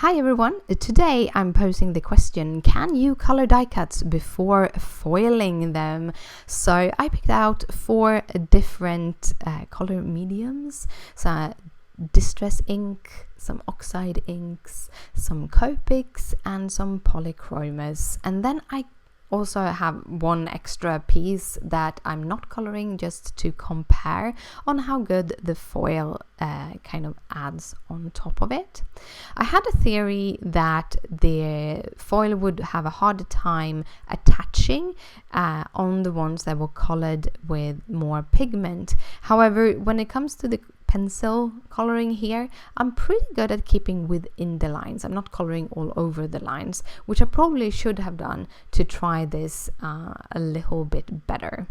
Hi everyone, today I'm posing the question, can you color die cuts before foiling them? So I picked out 4 different color mediums, so distress ink, some Oxide inks, some Copics and some POLYCHROMOS, and then I also have one extra piece that I'm not coloring just to compare on how good the foil kind of adds on top of it. I had a theory that the foil would have a harder time attaching on the ones that were colored with more pigment. However, when it comes to the pencil coloring here, I'm pretty good at keeping within the lines. I'm not coloring all over the lines, which I probably should have done to try this a little bit better.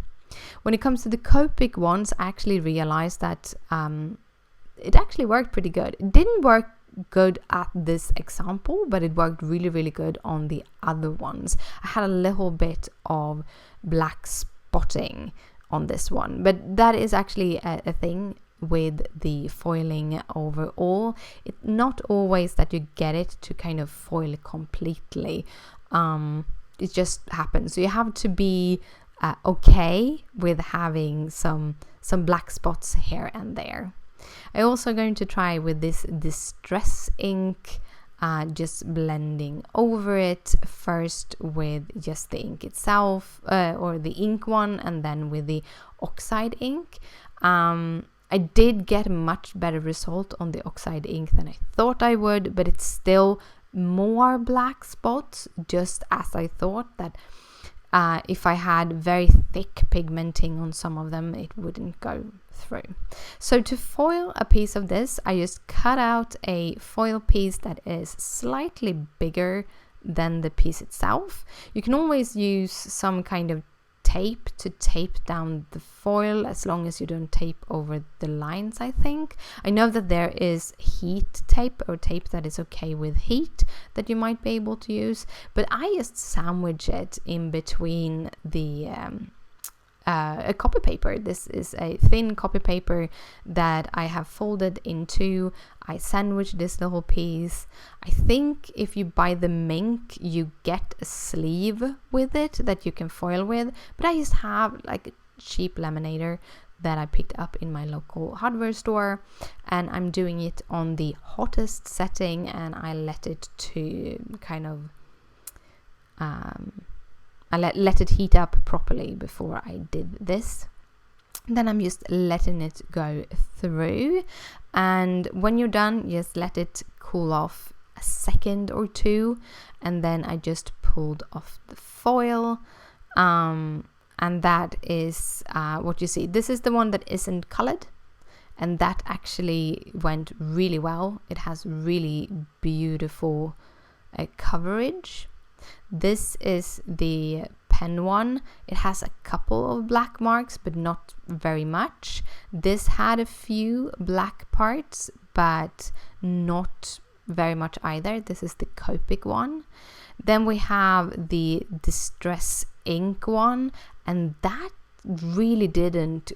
When it comes to the Copic ones, I actually realized that it actually worked pretty good. It didn't work good at this example, but it worked really good on the other ones. I had a little bit of black spotting on this one, but that is actually a thing with the foiling overall. It's not always that you get it to kind of foil completely. It just happens. So you have to be okay with having some black spots here and there. I'm also going to try with this distress ink, just blending over it first with just the ink itself, or the ink one, and then with the Oxide ink. I did get a much better result on the Oxide ink than I thought I would, but it's still more black spots, just as I thought that if I had very thick pigmenting on some of them, it wouldn't go through. So to foil a piece of this, I just cut out a foil piece that is slightly bigger than the piece itself. You can always use some kind of tape to tape down the foil, as long as you don't tape over the lines, I think. I know that there is heat tape, or tape that is okay with heat, that you might be able to use, but I just sandwich it in between the a copy paper. This is a thin copy paper that I have folded in 2. I sandwich this little piece. I think if you buy the MINC, you get a sleeve with it that you can foil with, but I just have like a cheap laminator that I picked up in my local hardware store, and I'm doing it on the hottest setting, and I let it to kind of I let it heat up properly before I did this. Then I'm just letting it go through, and when you're done, just let it cool off a second or 2, and then I just pulled off the foil, and that is what you see. This is the one that isn't colored, and that actually went really well. It has really beautiful coverage. This is the pen one. It has a couple of black marks, but not very much. This had a few black parts, but not very much either. This is the Copic one. Then we have the distress ink one, and that really didn't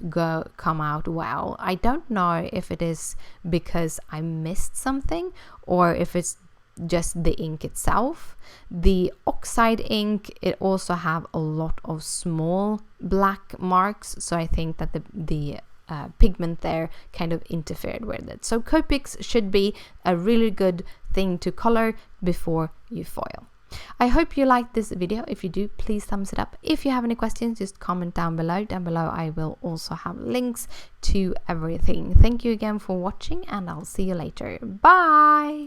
come out well. I don't know if it is because I missed something, or if it's just the ink itself. The Oxide ink, it also have a lot of small black marks, so I think that the pigment there kind of interfered with it. So Copics should be a really good thing to color before you foil. I hope you liked this video. If you do, please thumbs it up. If you have any questions, just comment down below. Down below I will also have links to everything. Thank you again for watching, and I'll see you later. Bye!